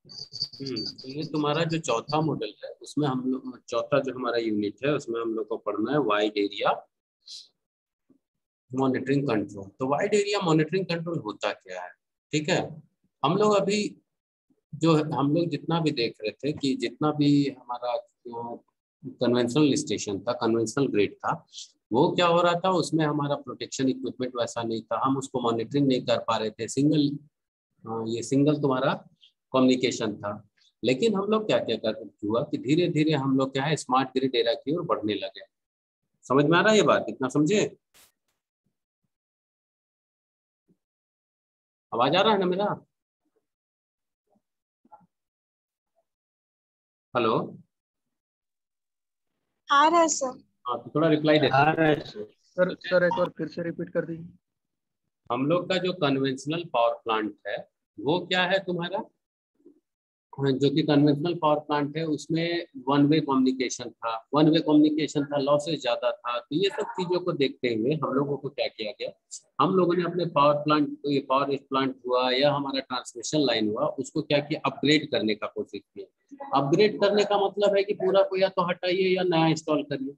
तो ये तुम्हारा जो चौथा मॉडल है उसमें हम लोग, चौथा जो हमारा यूनिट है उसमें हम लोग को पढ़ना है वाइड एरिया मॉनिटरिंग कंट्रोल। तो वाइड एरिया मॉनिटरिंग कंट्रोल होता क्या है? ठीक है, हम लोग अभी जो हम लोग जितना भी देख रहे थे कि जितना भी हमारा कन्वेंशनल स्टेशन था, कन्वेंशनल ग्रिड था, वो क्या हो रहा था, उसमें हमारा प्रोटेक्शन इक्विपमेंट वैसा नहीं था, हम उसको मॉनिटरिंग नहीं कर पा रहे थे। सिंगल ये सिंगल तुम्हारा कम्युनिकेशन था। लेकिन हम लोग क्या क्या कर हुआ कि धीरे धीरे हम लोग क्या है स्मार्ट ग्रिड एरा की ओर बढ़ने लगे। समझ में आ रहा है ये बात? इतना समझे? आवाज आ रहा है ना मेरा? हेलो। आ रहा है सर। हाँ तो थोड़ा रिप्लाई देते आ हैं। रहा है सर। सर एक बार फिर से रिपीट कर दीजिए। हम लोग का जो कन्वेंशनल पावर प्लांट है वो क्या है तुम्हारा, जो कि कन्वेंशनल पावर प्लांट है उसमें वन वे कम्युनिकेशन था, वन वे कम्युनिकेशन था, लॉसेस ज्यादा था। तो ये सब चीजों को देखते हुए हम लोगों को क्या किया गया, हम लोगों ने अपने पावर प्लांट, ये पावर प्लांट हुआ या हमारा ट्रांसमिशन लाइन हुआ, उसको क्या किया, अपग्रेड करने का कोशिश किया। अपग्रेड करने का मतलब है कि पूरा को या तो हटाइए या नया इंस्टॉल करिए।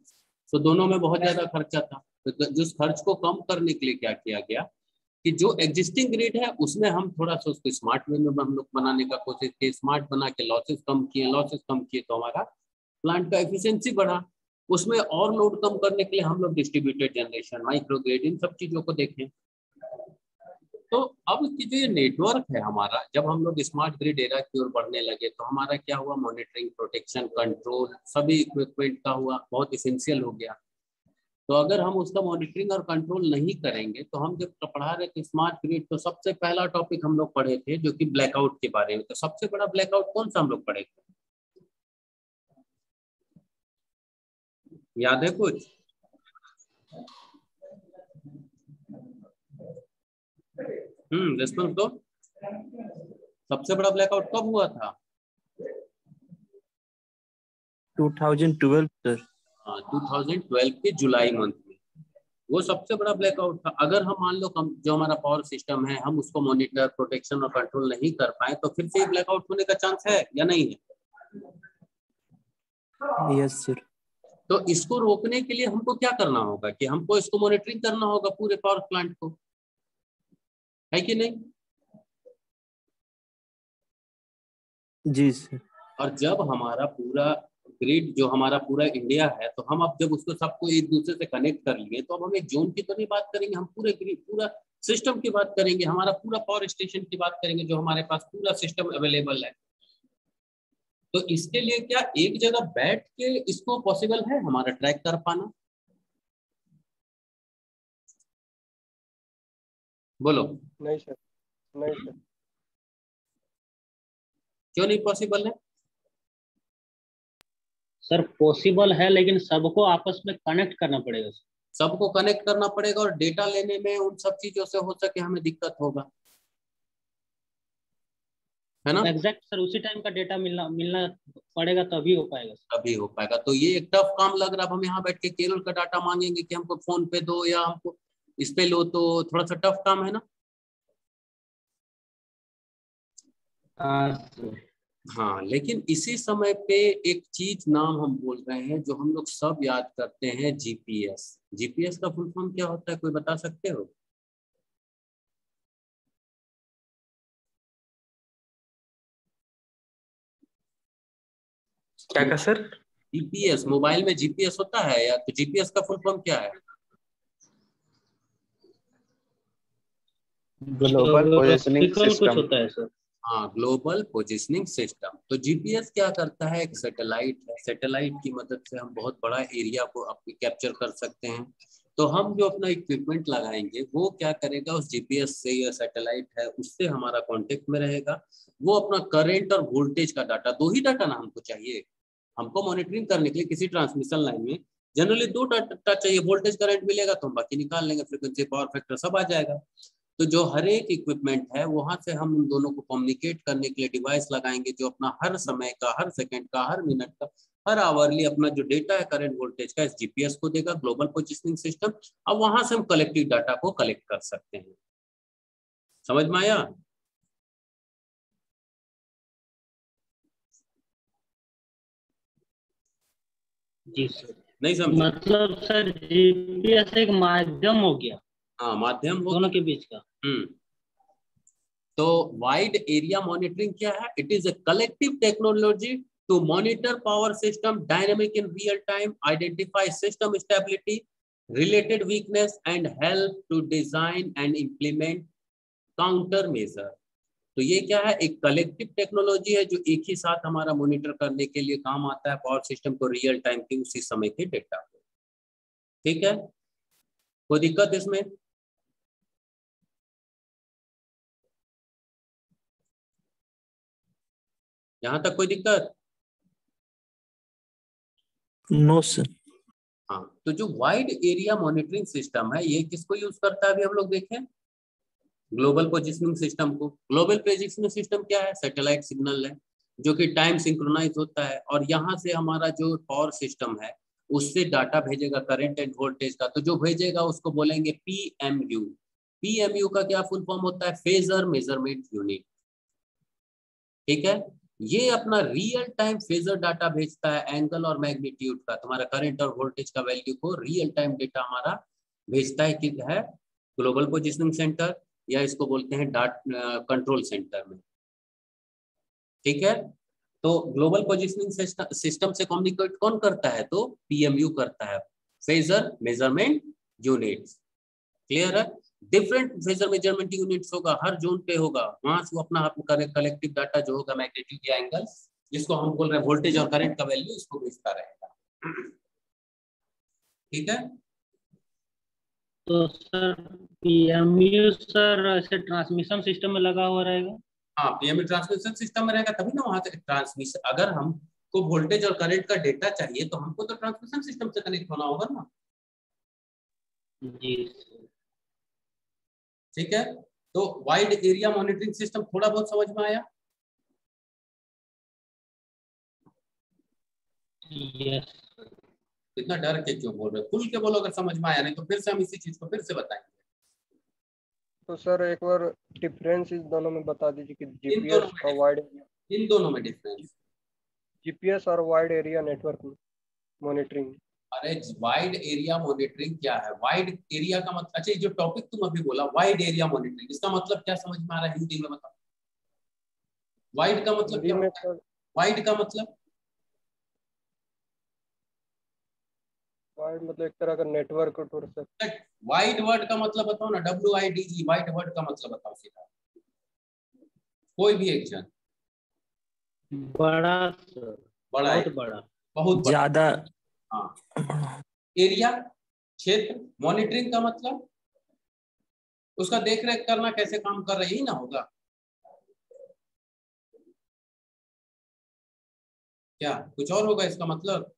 तो दोनों में बहुत ज्यादा खर्चा था। तो जिस खर्च को कम करने के लिए क्या किया गया कि जो एग्जिस्टिंग ग्रिड है उसमें हम थोड़ा सा उसको स्मार्ट वे में हम लोग बनाने का कोशिश किए, स्मार्ट बना के लॉसेस कम किए, लॉसेस कम किए तो हमारा प्लांट का एफिशिएंसी बढ़ा। उसमें और लोड कम करने के लिए हम लोग डिस्ट्रीब्यूटेड जनरेशन, माइक्रो ग्रिड, इन सब चीजों को देखें। तो अब की जो ये नेटवर्क है हमारा, जब हम लोग स्मार्ट ग्रिड एरा की ओर बढ़ने लगे तो हमारा क्या हुआ, मॉनिटरिंग, प्रोटेक्शन, कंट्रोल सभी इक्विपमेंट का हुआ बहुत इसेंशियल हो गया। तो अगर हम उसका मॉनिटरिंग और कंट्रोल नहीं करेंगे तो हम जब पढ़ा रहे थे स्मार्ट ग्रिड तो सबसे पहला टॉपिक हम लोग पढ़े थे जो कि ब्लैकआउट के बारे में। तो सबसे बड़ा ब्लैकआउट कौन सा हम लोग पढ़े थे, याद है कुछ? रिस्पॉन्स दो। सबसे बड़ा ब्लैकआउट कब हुआ था? 2012 सर। हाँ, 2012 के जुलाई मंथ में वो सबसे बड़ा ब्लैकआउट था। अगर हम मान लो हम जो हमारा पावर सिस्टम है हम उसको मॉनिटर, प्रोटेक्शन और कंट्रोल नहीं कर पाए तो फिर से ब्लैकआउट होने का चांस है या नहीं है? Yes sir. तो इसको रोकने के लिए हमको क्या करना होगा कि हमको इसको मॉनिटरिंग करना होगा पूरे पावर प्लांट को, है कि नहीं? जी सर। और जब हमारा पूरा ग्रिड जो हमारा पूरा इंडिया है तो हम अब जब उसको सबको एक दूसरे से कनेक्ट कर लिए तो अब हम एक जोन की तो नहीं बात करेंगे, हम पूरे ग्रिड, पूरा सिस्टम की बात करेंगे, हमारा पूरा पावर स्टेशन की बात करेंगे जो हमारे पास पूरा सिस्टम अवेलेबल है। तो इसके लिए क्या एक जगह बैठ के इसको पॉसिबल है हमारा ट्रैक कर पाना? बोलो। नहीं सर, नहीं सर। क्यों नहीं पॉसिबल है? सर पॉसिबल है लेकिन सबको आपस में कनेक्ट करना पड़ेगा सर। सबको कनेक्ट करना पड़ेगा और डेटा लेने में उन सब चीजों से हो सके हमें दिक्कत होगा, है ना? एग्जैक्ट सर उसी टाइम का डेटा मिलना मिलना पड़ेगा तभी हो पाएगा सर। तभी हो पाएगा। तो ये एक टफ काम लग रहा है। अब हम यहाँ बैठ के केरल का डाटा मांगेंगे कि हमको फोन पे दो या हमको इस पे लो, तो थोड़ा सा टफ काम है ना? हाँ, लेकिन इसी समय पे एक चीज नाम हम बोल रहे हैं जो हम लोग सब याद करते हैं, जीपीएस। जीपीएस का फुल फॉर्म क्या होता है, कोई बता सकते हो? क्या क्या सर? जीपीएस, मोबाइल में जीपीएस होता है या? तो जीपीएस का फुल फॉर्म क्या है? ग्लोबल पोजिशनिंग कुछ सिस्टम। होता है सर। हाँ, ग्लोबल पोजिशनिंग सिस्टम। तो जीपीएस क्या करता है, एक सैटेलाइट है, सैटेलाइट की मदद से हम बहुत बड़ा एरिया को अपनी कैप्चर कर सकते हैं। तो हम जो अपना इक्विपमेंट लगाएंगे वो क्या करेगा, उस जीपीएस से या सैटेलाइट है उससे हमारा कांटेक्ट में रहेगा। वो अपना करंट और वोल्टेज का डाटा, दो ही डाटा ना हमको चाहिए, हमको मॉनिटरिंग करने के लिए किसी ट्रांसमिशन लाइन में जनरली दो डाटा चाहिए, वोल्टेज करंट मिलेगा तो हम बाकी निकाल लेंगे, फ्रीक्वेंसी, पावर फैक्टर सब आ जाएगा। तो जो हर एक इक्विपमेंट है वहां से हम उन दोनों को कम्युनिकेट करने के लिए डिवाइस लगाएंगे जो अपना हर समय का, हर सेकंड का, हर मिनट का, हर आवरली अपना जो डेटा है करंट वोल्टेज का इस जीपीएस को देगा, ग्लोबल पोजिशनिंग सिस्टम। अब वहां से हम कलेक्टिव डाटा को कलेक्ट कर सकते हैं। समझ में आया? जी सर। नहीं समझे? मतलब सर जीपीएस एक माध्यम हो गया हाँ, माध्यम हो दोनों गया। के बीच का। तो वाइड एरिया मॉनिटरिंग क्या है? It is a collective technology to monitor power system dynamic in real time, identify system stability, related weakness and help to design and implement counter measure। तो ये क्या है? एक कलेक्टिव टेक्नोलॉजी है जो एक ही साथ हमारा मॉनिटर करने के लिए काम आता है पावर सिस्टम को, रियल टाइम के उसी समय के डेटा को। ठीक है, कोई दिक्कत इसमें? यहां तक कोई दिक्कत? No sir. हाँ, तो जो वाइड एरिया मॉनिटरिंग सिस्टम है ये किसको यूज करता है? अभी हम लोग देखें ग्लोबल पोजिशनिंग सिस्टम को। ग्लोबल पोजिशनिंग सिस्टम क्या है? सैटेलाइट सिग्नल है जो कि टाइम सिंक्रोनाइज होता है और यहाँ से हमारा जो पावर सिस्टम है उससे डाटा भेजेगा करंट एंड वोल्टेज का। तो जो भेजेगा उसको बोलेंगे पीएमयू। पीएमयू का क्या फुल फॉर्म होता है? Phasor measurement unit. ठीक है, ये अपना रियल टाइम फेजर डाटा भेजता है, एंगल और मैग्नीट्यूड का, तुम्हारा करंट और वोल्टेज का वैल्यू को रियल टाइम डेटा हमारा भेजता है। कि है ग्लोबल पोजिशनिंग सेंटर या इसको बोलते हैं कंट्रोल सेंटर में। ठीक है, तो ग्लोबल पोजिशनिंग सिस्टम से कम्युनिकेट कौन करता है? तो पीएमयू करता है, फेजर मेजरमेंट यूनिट्स। क्लियर है? डिफरेंट फेजर मेजरमेंट यूनिट्स होगा, हर जोन पे होगा, वहां से वो अपना कलेक्टिव डाटा जो होगा मैग्नीट्यूड या एंगल, जिसको हम बोल रहे हैं वोल्टेज और करंट का वैल्यू, इसको भेजता रहेगा। ठीक है, तो सर पीएमयू सर ऐसे ट्रांसमिशन सिस्टम में लगा हुआ रहेगा? हाँ, पीएमयू ट्रांसमिशन सिस्टम में रहेगा तभी ना वहां से ट्रांसमिशन। अगर हमको वोल्टेज और करंट का डेटा चाहिए तो हमको तो ट्रांसमिशन सिस्टम से कनेक्ट होना होगा ना। जी सर। ठीक है, तो वाइड एरिया मॉनिटरिंग सिस्टम थोड़ा बहुत समझ में आया? यस। इतना डर के क्यों बोल रहे हो? खुल के बोलो अगर समझ में आया, नहीं तो फिर से हम इसी चीज को फिर से बताएंगे। तो सर एक बार डिफरेंस इस दोनों में बता दीजिए कि इन जीपीएस और वाइड दोनों में डिफरेंस। जीपीएस और वाइड एरिया नेटवर्क मॉनिटरिंग। अरे वाइड एरिया मॉनिटरिंग क्या है? वाइड एरिया का मतलब, अच्छा ये जो टॉपिक तुम अभी बोला वाइड एरिया मॉनिटरिंग, इसका मतलब क्या समझ में आ रहा है हिंदी में बताओ? वाइड का मतलब हिंदी क्या में होता है? सर वाइड का मतलब वाइड मतलब एक तरह का network tour sir. Wide word का मतलब बताओ ना, WIDE, वाइड वर्ड का मतलब बताओ सीधा, कोई भी एक जन। बड़ा सर, बड़ा है, बहुत बड़ा। बहुत बड़ा। ज्यादा। हाँ, एरिया क्षेत्र। मॉनिटरिंग का मतलब उसका देख रेख करना, कैसे काम कर रही ना होगा क्या? कुछ और होगा इसका मतलब?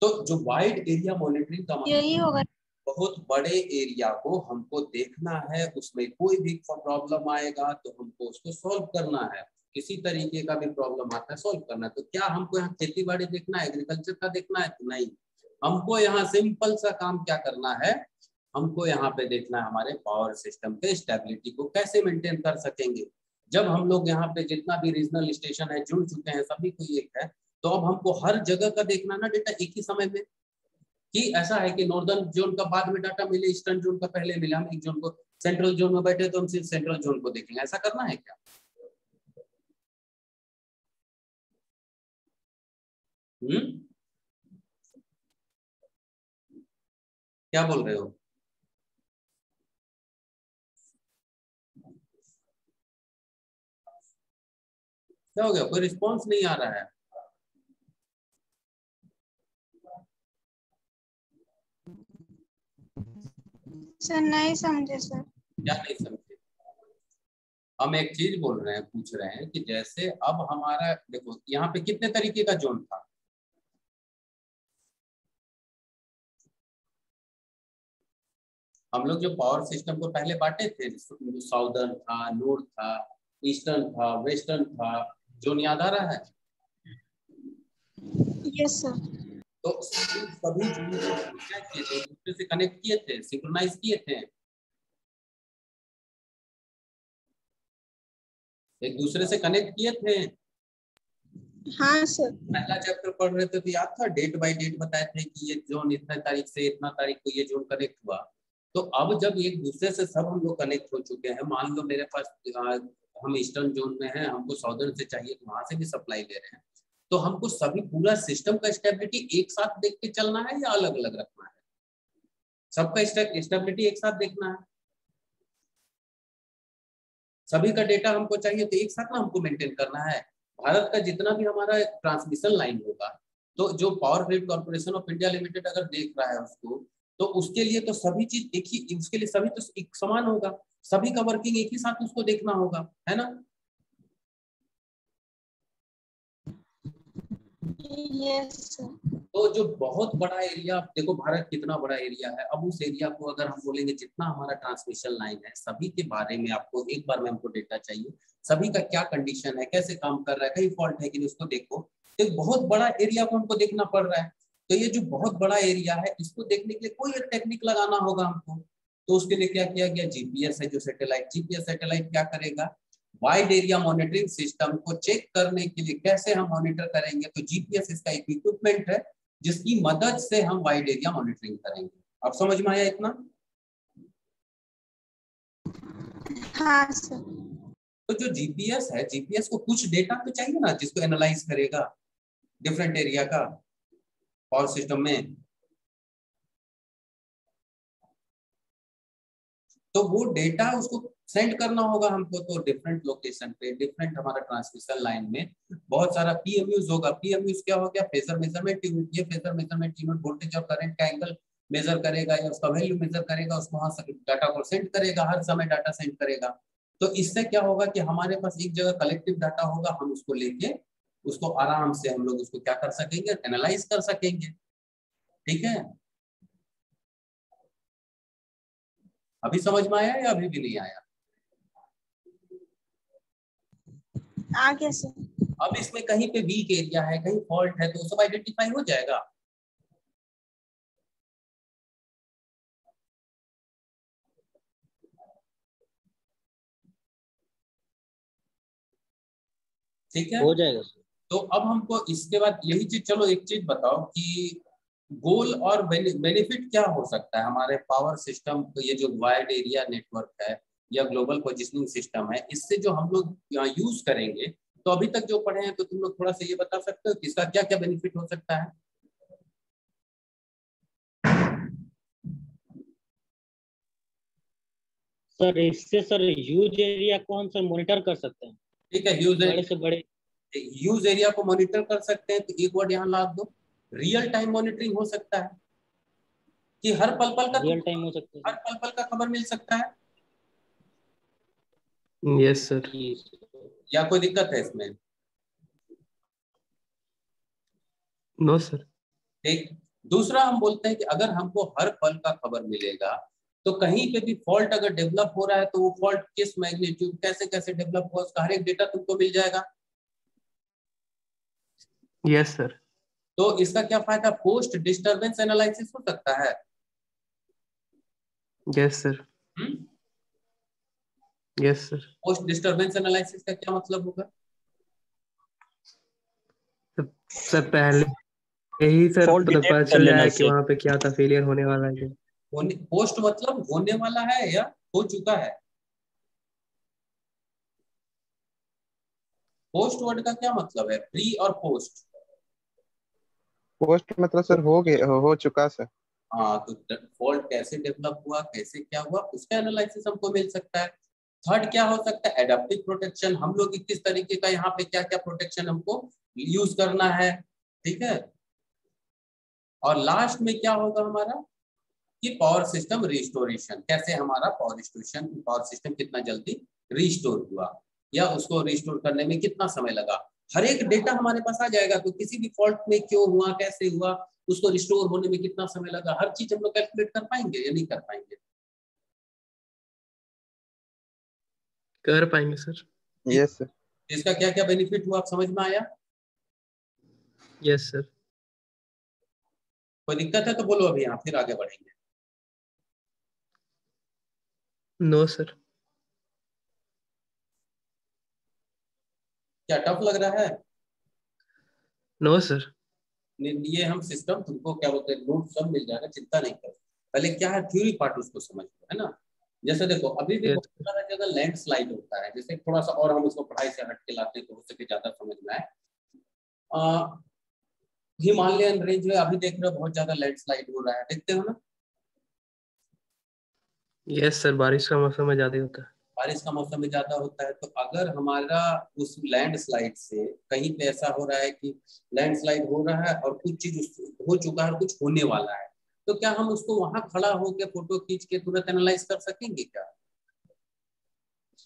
तो जो वाइड एरिया मॉनिटरिंग का मतलब यही होगा। बहुत बड़े एरिया को हमको देखना है, उसमें कोई भी प्रॉब्लम आएगा तो हमको उसको सॉल्व करना है। किसी तरीके का भी प्रॉब्लम आता है सॉल्व करना है। तो क्या हमको यहाँ खेती बाड़ी देखना है, एग्रीकल्चर का देखना है? तो नहीं, हमको यहाँ सिंपल सा काम क्या करना है, हमको यहाँ पे देखना है हमारे पावर सिस्टम के स्टेबिलिटी को कैसे मेंटेन कर सकेंगे। जब हम लोग यहाँ पे जितना भी रीजनल स्टेशन है जुड़ चुके हैं, सभी को एक है, तो अब हमको हर जगह का देखना ना डेटा एक ही समय में। कि ऐसा है कि नॉर्दर्न जोन का बाद में डाटा मिले, ईस्टर्न जोन का पहले मिले, हम एक जोन को सेंट्रल जोन में बैठे तो हम सिर्फ सेंट्रल जोन को देखेंगे, ऐसा करना है क्या? क्या बोल रहे हो? क्या हो गया? कोई रिस्पॉन्स नहीं आ रहा है। सर नहीं समझे सर। क्या नहीं समझे? हम एक चीज बोल रहे हैं, पूछ रहे हैं कि जैसे अब हमारा देखो यहाँ पे कितने तरीके का जोन था? हम लोग जो पावर सिस्टम को पहले बांटे थे, साउदर्न था, नॉर्थ था, ईस्टर्न था, वेस्टर्न था, जोन याद आ रहा है? Yes sir. तो सभी जोन को क्या किए थे? एक दूसरे से कनेक्ट किए थे, सिंक्रोनाइज किए थे, एक दूसरे से कनेक्ट किए थे। हाँ सर। पहला चैप्टर पढ़ रहे थे तो याद था, डेट बाय डेट बताए थे कि ये जोन इतना तारीख से इतना तारीख को ये जोन कनेक्ट हुआ। तो अब जब एक दूसरे से सब हम लोग कनेक्ट हो चुके हैं, मान लो मेरे पास हम ईस्टर्न जोन में हैं, हमको साउदर्न से चाहिए तो वहां से भी सप्लाई ले रहे हैं, तो हमको सभी पूरा सिस्टम का स्टेबिलिटी एक साथ देख के चलना है या अलग अलग रखना है? सबका स्टेबिलिटी एक साथ देखना है, सभी का डेटा हमको चाहिए तो एक साथ ना हमको मेंटेन करना है। भारत का जितना भी हमारा ट्रांसमिशन लाइन होगा, तो जो power grid corporation of India limited अगर देख रहा है उसको, तो उसके लिए तो सभी चीज एक ही, उसके लिए सभी तो एक समान होगा, सभी का वर्किंग एक ही साथ उसको देखना होगा, है ना? Yes sir. तो जो बहुत बड़ा एरिया, देखो भारत कितना बड़ा एरिया है, अब उस एरिया को अगर हम बोलेंगे जितना हमारा ट्रांसमिशन लाइन है सभी के बारे में आपको एक बार में हमको डेटा चाहिए, सभी का क्या कंडीशन है, कैसे काम कर रहा है, कहीं फॉल्ट है कि नहीं उसको देखो, तो एक बहुत बड़ा एरिया को हमको देखना पड़ रहा है। तो ये जो बहुत बड़ा एरिया है इसको देखने के लिए कोई एक टेक्निक लगाना होगा हमको। तो उसके लिए क्या किया गया, जीपीएस है जो सैटेलाइट, जीपीएस सैटेलाइट क्या करेगा, वाइड एरिया मॉनिटरिंग सिस्टम को चेक करने के लिए कैसे हम मॉनिटर करेंगे, तो जीपीएस इसका एक इक्विपमेंट है जिसकी मदद से हम वाइड एरिया मॉनिटरिंग करेंगे। अब समझ में आया इतना? हाँ सर। तो जो जीपीएस है, जीपीएस को कुछ डेटा तो चाहिए ना जिसको एनालाइज करेगा डिफरेंट एरिया का पावर सिस्टम में, तो वो डेटा उसको सेंड करना होगा हमको। तो डिफरेंट लोकेशन पे डिफरेंट हमारा ट्रांसमिशन लाइन में बहुत सारा पीएमयूज होगा। पीएमयूज क्या हो गया, फेजर मेजरमेंट यूनिट। ये फेजर मेजरमेंट यूनिट वोल्टेज और करंट का एंगल मेजर करेगा या उसका वैल्यू मेजर करेगा, उसको वहां से डाटा को सेंड करेगा, हर समय डाटा सेंड करेगा। तो इससे क्या होगा कि हमारे पास एक जगह कलेक्टिव डाटा होगा, हम उसको लेके उसको आराम से हम लोग उसको क्या कर सकेंगे, एनालाइज कर सकेंगे। ठीक है, अभी समझ में आया या अभी भी नहीं आया? आ गया सर। अब इसमें कहीं पे वीक एरिया है, कहीं फॉल्ट है, तो सब आइडेंटिफाई हो जाएगा। ठीक है, हो जाएगा सर। तो अब हमको इसके बाद यही चीज, चलो एक चीज बताओ कि गोल और बेनिफिट क्या हो सकता है हमारे पावर सिस्टम, ये जो वाइड एरिया नेटवर्क है या ग्लोबल पोजिशनिंग सिस्टम है, इससे जो हम लोग यूज करेंगे। तो अभी तक जो पढ़े हैं तो तुम लोग थोड़ा सा ये बता सकते हो कि इसका क्या क्या बेनिफिट हो सकता है? सर इससे सर ह्यूज एरिया को हम सर मॉनिटर कर सकते हैं, ठीक है, यूज बड़े से बड़े। यूज एरिया को मॉनिटर कर सकते हैं, तो एक वर्ड यहाँ ला दो, रियल टाइम मॉनिटरिंग हो सकता है कि हर पल पल का, रियल टाइम हो सकता हर है पल पल का खबर मिल सकता है, यस सर। या कोई दिक्कत है इसमें? No sir. एक दूसरा हम बोलते हैं कि अगर हमको हर पल का खबर मिलेगा तो कहीं पे भी फॉल्ट अगर डेवलप हो रहा है तो वो फॉल्ट किस मैग्नीट्यूड, कैसे कैसे डेवलप हुआ, उसका हर एक डेटा तुमको मिल जाएगा। Yes sir. तो इसका क्या फायदा, पोस्ट डिस्टरबेंस एनालिसिस हो सकता है। Yes sir. Yes sir. Post disturbance analysis का क्या मतलब होगा? सर पहले यही सर Fault पता detect कर चल लेना जाए कि इससे। वहाँ पे क्या था, फेलियर होने वाला है। पोस्ट मतलब होने वाला है या हो चुका है? पोस्ट वर्ड का क्या मतलब है, प्री और पोस्ट? पोस्ट मतलब सर हो गया, हो चुका सर। हाँ, तो फॉल्ट कैसे डेवलप हुआ, कैसे क्या हुआ, उसका एनालिसिस हमको मिल सकता है। थर्ड क्या हो सकता है, एडाप्टिव प्रोटेक्शन, हम लोग किस तरीके का यहाँ पे क्या क्या प्रोटेक्शन हमको यूज करना है। ठीक है, और लास्ट में क्या होगा हमारा कि पावर सिस्टम रिस्टोरेशन, कैसे हमारा पावर सिस्टम कितना जल्दी रिस्टोर हुआ या उसको रिस्टोर करने में कितना समय लगा, हर एक डेटा हमारे पास आ जाएगा। तो किसी भी फॉल्ट में क्यों हुआ, कैसे हुआ, उसको रिस्टोर होने में कितना समय लगा, हर चीज हम लोग कैलकुलेट कर पाएंगे या नहीं कर पाएंगे? कर पाएंगे सर। Yes sir. इसका क्या क्या बेनिफिट हुआ, आप समझ में आया? Yes sir. कोई दिक्कत है तो बोलो अभी, यहाँ फिर आगे बढ़ेंगे। No sir. क्या टफ लग रहा है? No sir. ये हम सिस्टम तुमको क्या बोलते हैं नोट सब मिल जाएगा, चिंता नहीं करो। पहले क्या है थ्योरी पार्ट उसको समझ लो, है ना। जैसे देखो अभी भी यस बहुत सारा जगह लैंडस्लाइड होता है, जैसे थोड़ा सा और हम इसको पढ़ाई से हट के लाते हैं तो हो सके ज्यादा समझ में आए। हिमालयन रेंज में अभी देख रहे हो बहुत ज्यादा लैंडस्लाइड हो रहा है, देखते हो ना। यस सर, बारिश का मौसम में ज्यादा होता है। बारिश का मौसम में ज्यादा होता है, तो अगर हमारा उस लैंडस्लाइड से कहीं पे ऐसा हो रहा है कि लैंडस्लाइड हो रहा है और कुछ चीज हो चुका है और कुछ होने वाला है, तो क्या हम उसको वहां खड़ा होकर फोटो खींच के तुरंत एनालाइज कर सकेंगे क्या?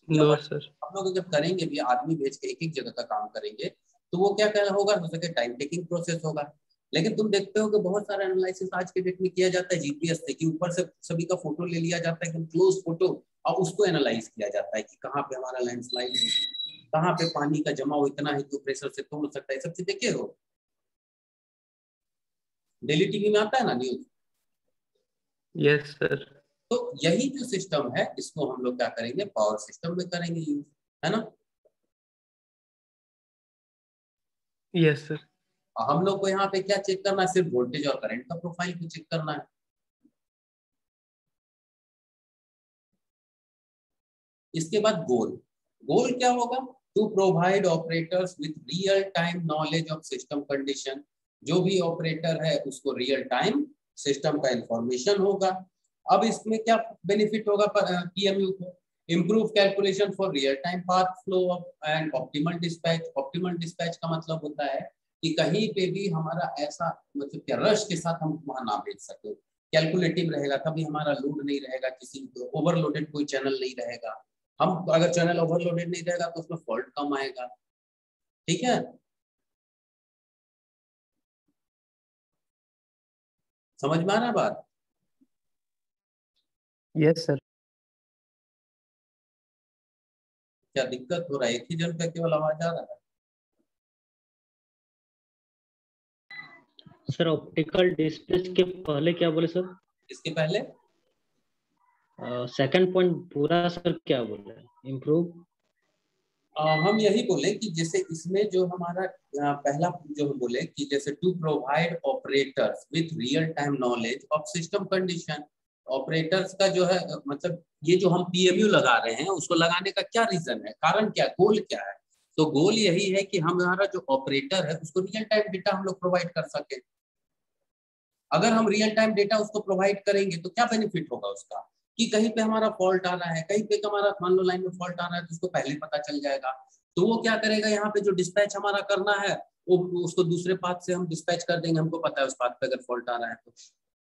No sir. हम लोग जब करेंगे भी आदमी भेज के एक एक जगह का काम करेंगे तो वो क्या क्या होगा, हो सके टाइम टेकिंग प्रोसेस होगा। लेकिन तुम देखते हो कि बहुत सारा एनालिसिस आज के डेट में किया जाता है जीपीएस से, कि ऊपर से सभी का फोटो ले लिया जाता है एकदम क्लोज फोटो, और उसको एनालाइज किया जाता है कि कहाँ पे हमारा लैंडस्लाइड हो, कहाँ पे पानी का जमाव इतना है कि प्रेशर से तोड़ सकता है। सब चीज देखे हो, डेली टीवी में आता है ना न्यूज। Yes sir. तो यही जो सिस्टम है इसको हम लोग क्या करेंगे, पावर सिस्टम में करेंगे यूज, है ना। Yes sir. हम लोग को यहाँ पे क्या चेक करना है, सिर्फ वोल्टेज और करंट का प्रोफाइल को चेक करना है। इसके बाद गोल, गोल क्या होगा, to provide operators with real time knowledge of system condition. जो भी ऑपरेटर है उसको रियल टाइम सिस्टम का इंफॉर्मेशन होगा। अब इसमें क्या बेनिफिट होगा पीएमयू को, improve calculation for real time path flow and optimal dispatch. Optimal dispatch का मतलब होता है कि कहीं पे भी हमारा ऐसा मतलब क्या रश के साथ हम वहां ना भेज सके, कैलकुलेटिव रहेगा, कभी हमारा लोड नहीं रहेगा, किसी ओवरलोडेड कोई चैनल नहीं रहेगा। हम अगर चैनल ओवरलोडेड नहीं रहेगा तो उसमें फॉल्ट कम आएगा, ठीक है। समझ में आ रहा है बात? Yes sir. क्या दिक्कत हो रहा है, एक ही जन पे केवल आवाज आ रहा है? सर ऑप्टिकल डिस्प्ले के पहले क्या बोले सर? इसके पहले सेकंड पॉइंट पूरा सर क्या बोले, इम्प्रूव? हम यही बोले कि जैसे इसमें जो हमारा पहला जो हम बोले कि जैसे to provide operators with real time knowledge of system condition. Operators का जो है मतलब ये जो हम पीएमयू लगा रहे हैं उसको लगाने का क्या रीजन है, कारण क्या, गोल क्या है। तो गोल यही है कि हमारा जो ऑपरेटर है उसको रियल टाइम डेटा हम लोग प्रोवाइड कर सके। अगर हम रियल टाइम डेटा उसको प्रोवाइड करेंगे तो क्या बेनिफिट होगा उसका, कि कहीं पे हमारा फॉल्ट आ रहा है, कहीं पे हमारा मान लो लाइन में फॉल्ट आ रहा है तो उसको पहले पता चल जाएगा। तो वो क्या करेगा, यहाँ पे जो डिस्पैच हमारा करना है वो उसको दूसरे पाथ से हम डिस्पैच कर देंगे, हमको पता है उस पाथ पे अगर फॉल्ट आ रहा है तो।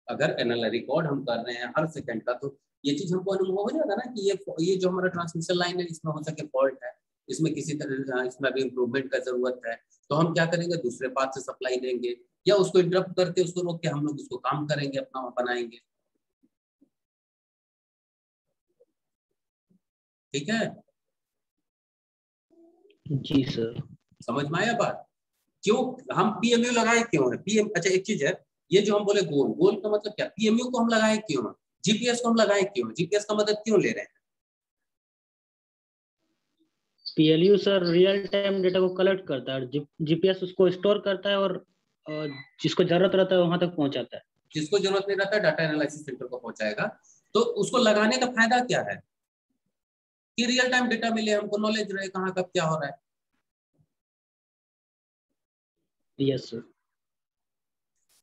अगर एनालिसिस रिकॉर्ड हम कर रहे हैं हर सेकंड का तो ये चीज हमको अनुभव हो जाएगा ना कि ये जो हमारा ट्रांसमिशन लाइन है इसमें हो सके फॉल्ट है, इसमें किसी तरह इसमें अभी इम्प्रूवमेंट का जरूरत है, तो हम क्या करेंगे दूसरे पाथ से सप्लाई देंगे या उसको इंटरप्ट करके उसको रोक के हम लोग उसको काम करेंगे, अपना बनाएंगे, ठीक है। जी सर। समझ में आया बात? क्यों हम पीएमयू लगाए क्यों है, पीएम अच्छा एक चीज है, ये जो हम बोले गोल, गोल का मतलब क्या, पीएमयू को हम लगाए क्यों है, जीपीएस को हम लगाए क्यों है, जीपीएस का मदद क्यों ले रहे हैं? पीएलयू सर रियल टाइम डेटा को कलेक्ट करता है और जीपीएस उसको स्टोर करता है और जिसको जरूरत रहता है वहां तक पहुंचाता है। जिसको जरूरत नहीं रहता डाटा एनालिसिस सेंटर को पहुंचाएगा। तो उसको लगाने का फायदा क्या है कि रियल टाइम डेटा मिले, हमको नॉलेज रहे कहाँ कब क्या हो रहा है। Yes sir.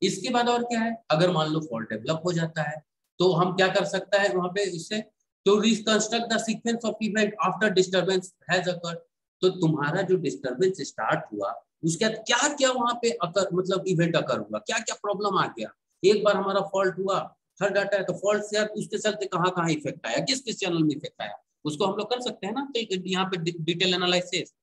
इसके बाद और क्या है, अगर मान लो फॉल्ट डेवलप हो जाता है तो हम क्या कर सकता है वहां पे इससे, तो reconstruct the sequence of event after disturbance has occurred. तो तुम्हारा जो डिस्टरबेंस स्टार्ट हुआ उसके बाद क्या क्या वहां पे अकर मतलब इवेंट अकर हुआ, क्या क्या प्रॉब्लम आ गया। एक बार हमारा फॉल्ट हुआ, हर डाटा है तो फॉल्ट से उसके चलते कहाँ कहाँ इफेक्ट आया, किस किस चैनल में इफेक्ट आया, उसको हम लोग कर सकते हैं ना। तो यहाँ पे डिटेल एनालिसिस।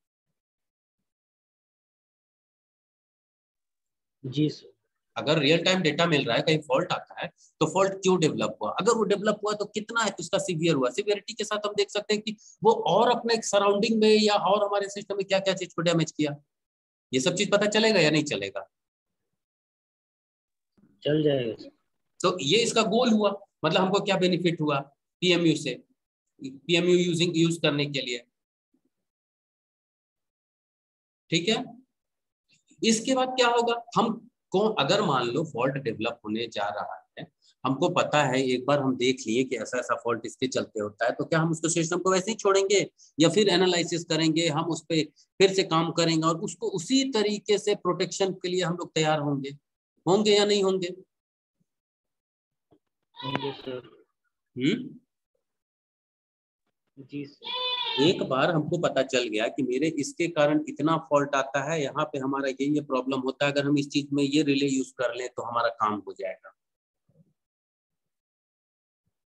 जी सर। अगर रियल टाइम डेटा मिल रहा है कहीं फॉल्ट आता है तो फॉल्ट क्यों डेवलप हुआ, अगर वो डेवलप हुआ तो कितना है उसका सीवियर हुआ, सीवियरिटी के साथ हम देख सकते हैं कि वो और अपने सराउंडिंग में या और हमारे सिस्टम में क्या क्या चीज को डैमेज किया, ये सब चीज पता चलेगा या नहीं चलेगा? चल जाएगा। तो ये इसका गोल हुआ, मतलब हमको क्या बेनिफिट हुआ पीएमयू से, पीएमयू यूज करने के लिए, ठीक है। इसके बाद क्या होगा, हमको अगर मान लो फॉल्ट डेवलप होने जा रहा है, हमको पता है, एक बार हम देख लिए कि ऐसा ऐसा फॉल्ट इसके चलते होता है, तो क्या हम उसको सिस्टम को वैसे ही छोड़ेंगे या फिर एनालिसिस करेंगे, हम उस पर फिर से काम करेंगे और उसको उसी तरीके से प्रोटेक्शन के लिए हम लोग तैयार होंगे या नहीं होंगे? सर। जी सर। एक बार हमको पता चल गया कि मेरे इसके कारण इतना फॉल्ट आता है, यहाँ पे हमारा ये प्रॉब्लम होता है, अगर हम इस चीज में ये रिले यूज कर लें तो हमारा काम हो जाएगा।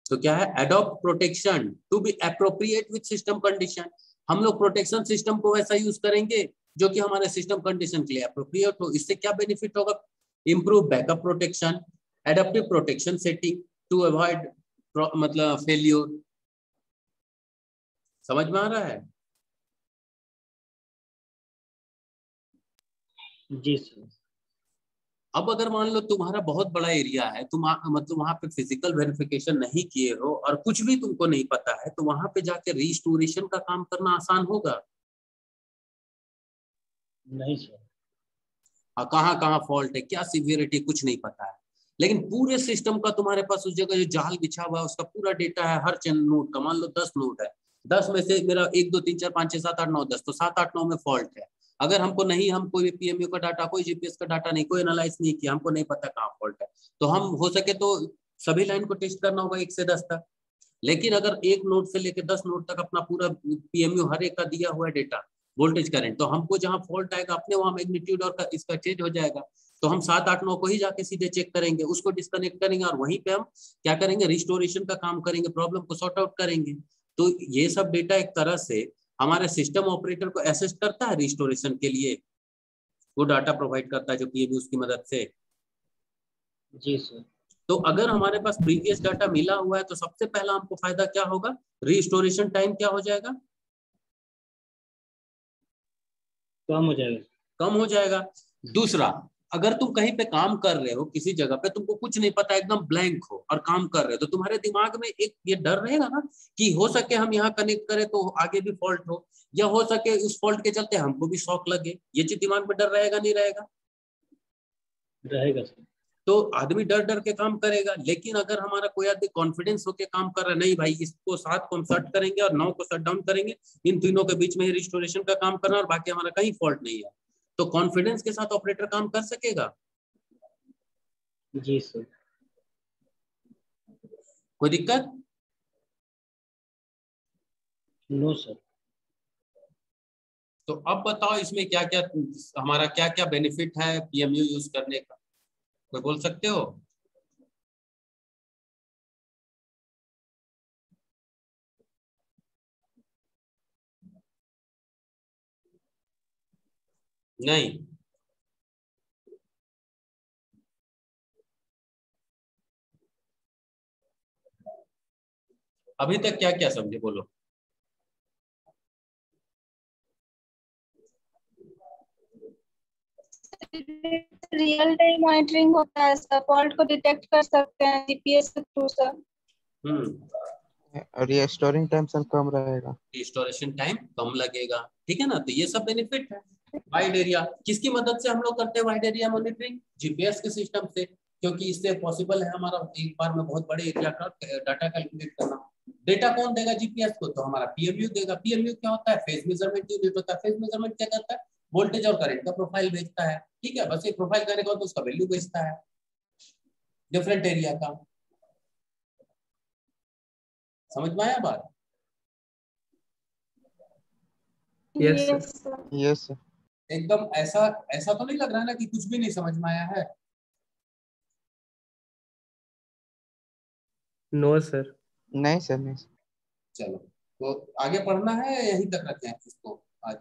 तो क्या है, adopt protection to be appropriate with system condition. हम लोग प्रोटेक्शन सिस्टम को वैसा यूज करेंगे जो कि हमारे सिस्टम कंडीशन के लिए एप्रोप्रिएट हो। इससे क्या बेनिफिट होगा, improve backup protection, adaptive protection setting to avoid मतलब फेल्योर। समझ में आ रहा है? जी सर। अब अगर मान लो तुम्हारा बहुत बड़ा एरिया है, तुम मतलब वहां पे फिजिकल वेरिफिकेशन नहीं किए हो और कुछ भी तुमको नहीं पता है, तो वहां पे जाके रिस्टोरेशन का काम करना आसान होगा? नहीं सर। कहाँ कहाँ फॉल्ट है, क्या सिवियरिटी, कुछ नहीं पता है। लेकिन पूरे सिस्टम का तुम्हारे पास उस जगह जो जाल बिछा हुआ है उसका पूरा डेटा है, हर नोड का। मान लो 10 नोड है, 10 में से मेरा 1 2 3 4 5 6 7 8 9 10, तो 7 8 9 में फॉल्ट है। अगर हमको नहीं, हम कोई पीएमयू का डाटा, कोई जीपीएस का डाटा नहीं, कोई एनालाइज नहीं किया, हमको नहीं पता कहाँ फॉल्ट है, तो हम हो सके तो सभी लाइन को टेस्ट करना होगा 1 से 10 तक। लेकिन अगर एक नोड से लेकर 10 नोड तक अपना पूरा पीएमयू हर एक का दिया हुआ है डेटा, वोल्टेज करंट, तो हमको जहां फॉल्ट आएगा अपने वहां मैग्नीट्यूड और इसका चेंज हो जाएगा। तो हम 7 8 9 को ही जाके सीधे चेक करेंगे, उसको डिस्कनेक्ट करेंगे और वहीं पे हम क्या करेंगे, रिस्टोरेशन का काम करेंगे, प्रॉब्लम को सॉर्ट आउट करेंगे। तो ये सब डेटा एक तरह से हमारे सिस्टम ऑपरेटर को असिस्ट करता है रिस्टोरेशन के लिए, वो डाटा प्रोवाइड करता है जो पीएमयू की मदद से। जी सर। तो अगर हमारे पास प्रीवियस डाटा मिला हुआ है तो सबसे पहला हमको फायदा क्या होगा, रिस्टोरेशन टाइम क्या हो जाएगा, कम हो जाएगा। कम हो जाएगा। दूसरा, अगर तुम कहीं पे काम कर रहे हो, किसी जगह पे तुमको कुछ नहीं पता, एकदम ब्लैंक हो और काम कर रहे हो, तो तुम्हारे दिमाग में एक ये डर रहेगा ना कि हो सके हम यहाँ कनेक्ट करें तो आगे भी फॉल्ट हो, या हो सके उस फॉल्ट के चलते हमको भी शॉक लगे। ये चीज दिमाग में डर रहेगा नहीं रहेगा? रहेगा सर। तो आदमी डर डर के काम करेगा। लेकिन अगर हमारा कोई आदमी कॉन्फिडेंस होके काम कर रहा है, नहीं भाई इसको 7 को हम शट करेंगे और 9 को शट डाउन करेंगे, इन तीनों के बीच में ही रिस्टोरेशन का काम करना और बाकी हमारा कहीं फॉल्ट नहीं है, तो कॉन्फिडेंस के साथ ऑपरेटर काम कर सकेगा। जी सर। कोई दिक्कत? No sir. तो अब बताओ इसमें क्या क्या हमारा क्या क्या बेनिफिट है पीएमयू यूज करने का, कोई बोल सकते हो? नहीं? अभी तक क्या क्या समझे, बोलो। रियल टाइम मॉनिटरिंग होता है सर, फॉल्ट को डिटेक्ट कर सकते हैं जीपीएस के थ्रू सर। और ये स्टोरिंग टाइम सर कम रहेगा, रिस्टोरेशन टाइम कम लगेगा, ठीक है ना। तो ये सब बेनिफिट है। वाइड एरिया किसकी मदद से हम लोग करते हैं, वाइड एरिया मॉनिटरिंग जीपीएस के सिस्टम से, क्योंकि इससे पॉसिबल है हमारा एक बार में बहुत बड़े एरिया का डाटा कैलकुलेट करना। डेटा कौन देगा जीपीएस को, तो हमारा पीएमयू देगा। पीएमयू क्या होता है, फेज मेजरमेंट यूनिट होता है। फेज मेजरमेंट क्या करता है, वोल्टेज और करंट का प्रोफाइल भेजता है, ठीक है। बस एक प्रोफाइल करेगा तो उसका वैल्यू भेजता है डिफरेंट एरिया का। समझ में आया बात? Yes yes sir. Sir. Yes sir. एकदम ऐसा ऐसा तो नहीं लग रहा है ना कि कुछ भी नहीं समझ में आया है? No sir. नहीं सर, नहीं सर। चलो, तो आगे पढ़ना है या यहीं तक रखें इसको आज?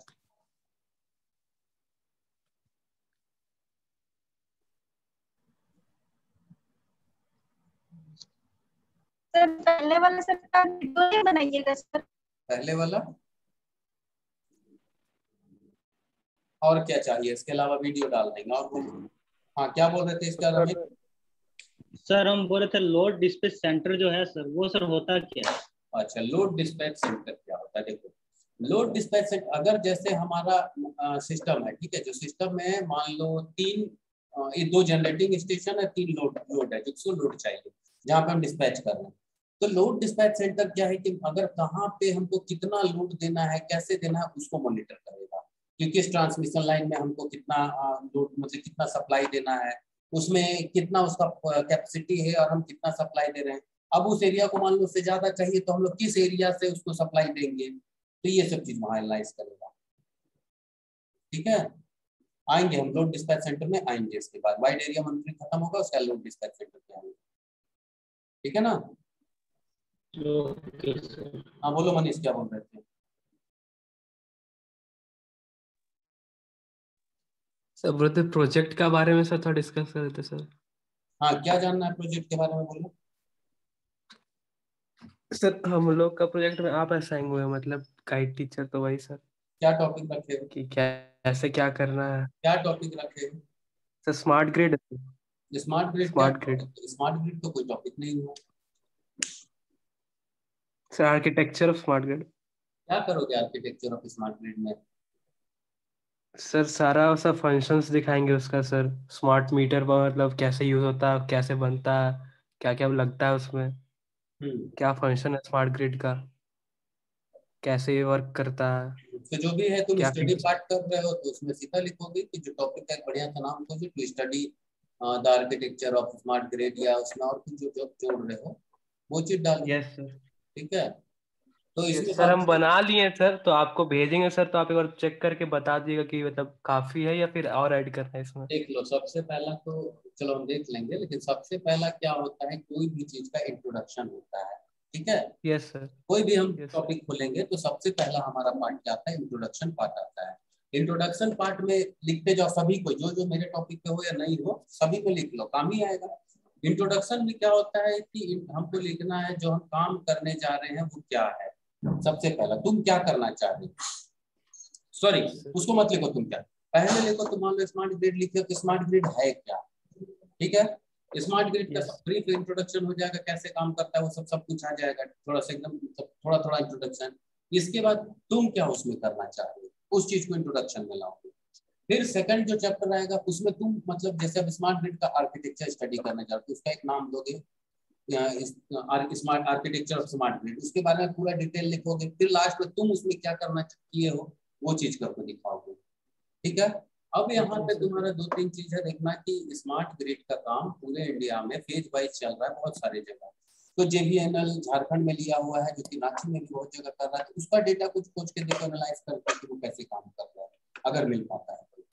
सर पहले वाला सर का वीडियो नहीं बनाइएगा सर। पहले वाला और क्या चाहिए इसके अलावा, वीडियो डाल देंगे और हाँ क्या बोल रहे थे इसके अलावा? सर हम बोल रहे थे लोड डिस्पैच सेंटर जो है सर, वो सर होता क्या है? अच्छा, लोड डिस्पैच सेंटर क्या होता है? देखो, लोड डिस्पैच सेंटर, अगर जैसे हमारा सिस्टम है, ठीक है, जो सिस्टम में मान लो ये 2 जनरेटिंग स्टेशन है, 3 लोड है जिसको लोड चाहिए, जहाँ पे हम डिस्पैच कर रहे हैं। तो लोड डिस्पैच सेंटर क्या है कि अगर कहाँ पे हमको कितना लोड देना है, कैसे देना है, उसको मॉनिटर करेगा कि किस ट्रांसमिशन लाइन में हमको कितना लोड, मतलब कितना सप्लाई देना है, उसमें कितना उसका कैपेसिटी है और हम कितना सप्लाई दे रहे हैं। अब उस एरिया को मान लो उससे ज्यादा चाहिए तो हम लोग किस एरिया से उसको सप्लाई देंगे, तो ये सब चीज वहां एनालाइज करेगा। ठीक है, आएंगे हम लोड डिस्पैच सेंटर में आएंगे, इसके बाद वाइड एरिया मॉनिटरिंग खत्म होगा, उसका लोड डिस्पैच सेंटर पे आएंगे। ठीक है ना? Okay sir. हाँ बोलो मनीष, क्या बोल रहे थे? सर बोलते प्रोजेक्ट का बारे में सर थोड़ा डिस्कस कर रहे थे सर। हाँ, क्या जानना है प्रोजेक्ट के बारे में, बोलो। सर हम लोग का प्रोजेक्ट में आप असाइन हुए हैं, मतलब गाइड टीचर, तो वही सर क्या टॉपिक रखे हो? कि क्या ऐसे क्या करना है। क्या टॉपिक रखे हो? Sir smart grid. Smart grid? क्या स्मार्ट ग्रिड स्मार्ट ग्रिड तो कोई टॉपिक नहीं हुआ। Sir, architecture of smart grid. क्या करोगे आर्किटेक्चर ऑफ स्मार्ट ग्रिड में? सर सारा सब फंक्शंस दिखाएंगे उसका सर, स्मार्ट मीटर मतलब कैसे यूज होता है, कैसे बनता है, क्या क्या लगता है उसमें, क्या फंक्शन है स्मार्ट ग्रिड का, कैसे ये वर्क करता है, तो जो भी है, तुम क्या स्टडी फीचर। पार्ट कर रहे हो तो उसमें सीधा लिखोगे कि जो टॉपिक का एक बढ़िया सा नाम खोजो, to study the architecture of smart grid, या उसमें और कुछ जो जोड़ रहे हो वो चीज डालो। Yes sir. ठीक है, तो इसमें सर हम सबसे बना लिए सर, तो आपको भेजेंगे सर, तो आप एक बार चेक करके बता दीजिएगा कि मतलब काफी है या फिर और ऐड करना है इसमें। देख लो। सबसे पहला तो चलो हम देख लेंगे, लेकिन सबसे पहला क्या होता है, कोई भी चीज का इंट्रोडक्शन होता है। ठीक है, यस सर। कोई भी हम यस सर। टॉपिक खोलेंगे तो सबसे पहला हमारा पार्ट क्या आता है, इंट्रोडक्शन पार्ट आता है। इंट्रोडक्शन पार्ट में लिखते जाओ सभी को, जो जो मेरे टॉपिक पे हो या नहीं हो, सभी को लिख लो, काम ही आएगा। इंट्रोडक्शन में क्या होता है कि हमको लिखना है जो हम काम करने जा रहे हैं वो क्या है। सबसे पहला तुम क्या करना चाह रहे हो, सॉरी उसको मत लिखो, तुम क्या पहले लिखो। तुम मान लो स्मार्ट ग्रिड लिखे तो स्मार्ट ग्रिड है क्या। ठीक है, स्मार्ट ग्रिड का Yes. ब्रीफ इंट्रोडक्शन हो जाएगा, कैसे काम करता है वो सब कुछ आ जाएगा, थोड़ा सा एकदम थोड़ा थोड़ा इंट्रोडक्शन। इसके बाद तुम क्या उसमें करना चाह रहे हो, उस चीज को इंट्रोडक्शन में लाओगे। फिर सेकंड जो चैप्टर आएगा उसमें तुम मतलब जैसे अब स्मार्ट ग्रिड का आर्किटेक्चर स्टडी करना चाहते हो, उसका एक नाम दोगे, smart architecture of smart grid, उसके बारे में पूरा डिटेल लिखोगे। फिर लास्ट में तुम उसमें क्या करना किए हो वो चीज करके दिखाओगे। ठीक है, अब यहाँ पे तुम्हारा 2-3 चीज है देखना कि स्मार्ट ग्रिड का काम पूरे इंडिया में फेज वाइज चल रहा है बहुत सारे जगह। तो JVNL झारखंड में लिया हुआ है, जो कि रांची में भी बहुत जगह कर रहा है, तो उसका डेटा कुछ खोज के देखो, एनालाइज करके कि वो कैसे काम कर रहा है, अगर मिल पाता है तो।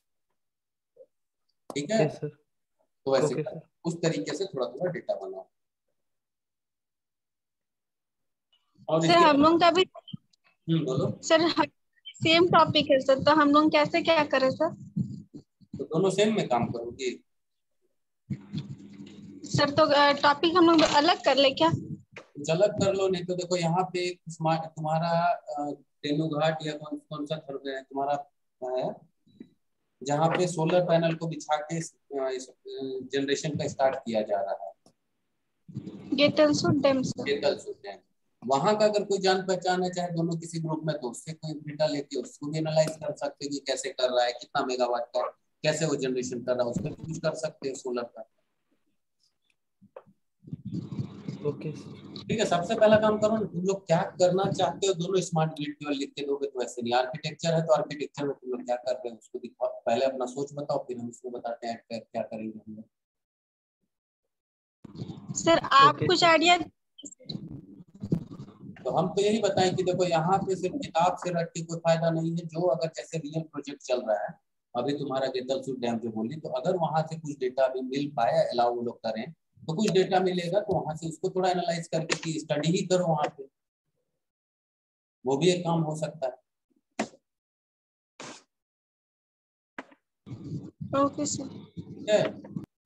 ठीक है, यस सर। तो वैसे ओके सर। उस तरीके से थोड़ा थोड़ा डेटा बनाओ। और सर हम लोग का भी बोलो। सर सेम टॉपिक है सर, तो हम लोग कैसे क्या करें सर? तो दोनों सेम में काम करोगे? सर तो टॉपिक हम लोग अलग कर ले क्या? कुछ अलग कर लो, नहीं तो देखो यहाँ पे स्मार्ट तुम्हारा तेनुघाट या कौन सा तुम्हारा है, जहाँ पे सोलर पैनल को बिछा के जनरेशन का स्टार्ट किया जा रहा है, गेटलसूट डैम सर। गेतलसूट डैम। वहां का अगर कोई जान पहचान है, चाहे दोनों किसी ग्रुप में, तो उससे कोई डेटा लेके उसको भी एनालाइज कर सकते हैं कि कैसे कर रहा है, कितना मेगावाट का, कैसे वो जनरेशन कर रहा है, उसमें कुछ कर सकते हैं सोलर का। Okay sir. ठीक है, सबसे पहला काम करो ना, तुम लोग क्या करना चाहते हो, दोनों स्मार्ट ग्रिड केवल लिख के दोगे तो ऐसे नहीं। आर्किटेक्चर है तो आर्किटेक्चर में तुम लोग क्या कर रहे हो उसको दिखाओ, पहले अपना सोच बताओ, फिर हम उसको बताते हैं क्या करेंगे हम लोग। सर आप Okay, कुछ sir. आइडिया। तो हम तो यही बताएं कि देखो यहाँ पे सिर्फ किताब से रट के कोई फायदा नहीं है, जो अगर जैसे रियल प्रोजेक्ट चल रहा है, अभी तुम्हारा गेतलसूट डैम जो बोली, तो अगर वहां से कुछ डेटा अभी मिल पाया, अलाउ वो लोग करें तो कुछ डेटा मिलेगा, तो वहां से उसको थोड़ा एनालाइज करके कि स्टडी ही करो वहां पे, वो भी एक काम हो सकता है। Okay sir. ठीक है,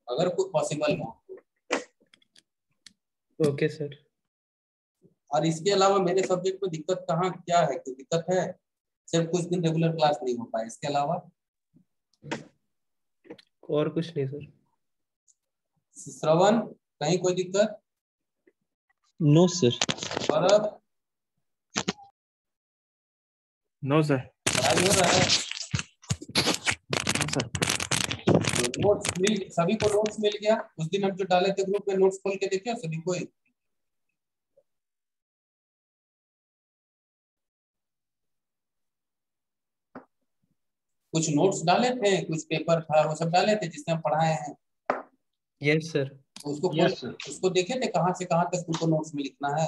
अगर कुछ पॉसिबल हो। Okay sir. और इसके अलावा मेरे सब्जेक्ट में दिक्कत कहाँ क्या है, कोई दिक्कत है? सिर्फ कुछ दिन रेगुलर क्लास नहीं हो पाए, इसके अलावा और कुछ नहीं सर। श्रवण, कहीं कोई दिक्कत? No sir. Gaurav, no sir. पढ़ाई हो रहा है? सर नोट्स मिल, सभी को नोट्स मिल गया? उस दिन हम जो डाले थे ग्रुप में, नोट्स खोल के देखे सभी को? कुछ नोट्स डाले थे, कुछ पेपर था, वो सब डाले थे जिससे हम पढ़ाए हैं। Yes sir. उसको Yes, sir. उसको देखे थे कहाँ से कहाँ तक तुमको नोट्स में लिखना है?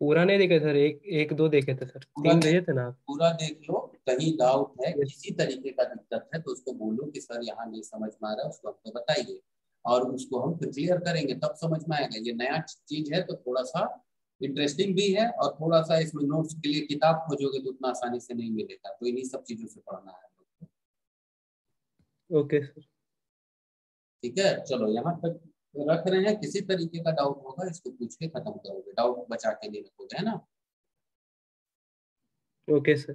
पूरा नहीं देखे सर, एक दो देखे थे सर, पूरा 3 भेजे थे ना आप? पूरा देख लो। कहीं डाउट है, यस। किसी तरीके का दिक्कत है तो उसको बोलो कि सर यहाँ नहीं समझ में आ रहा है, उसको हमको बताइए और उसको हम फिर क्लियर करेंगे, तब समझ में आएगा। ये नया चीज है तो थोड़ा सा इंटरेस्टिंग भी है और थोड़ा सा इसमें नोट्स के लिए किताब खोजोगे तो उतना आसानी से नहीं मिलेगा, तो इन्हीं सब चीजों से पढ़ना है। Okay sir. ठीक है, चलो यहाँ तक रख रहे हैं। किसी तरीके का डाउट होगा इसको पूछ के खत्म करोगे, डाउट बचा के नहीं रखोगे, है ना? Okay sir.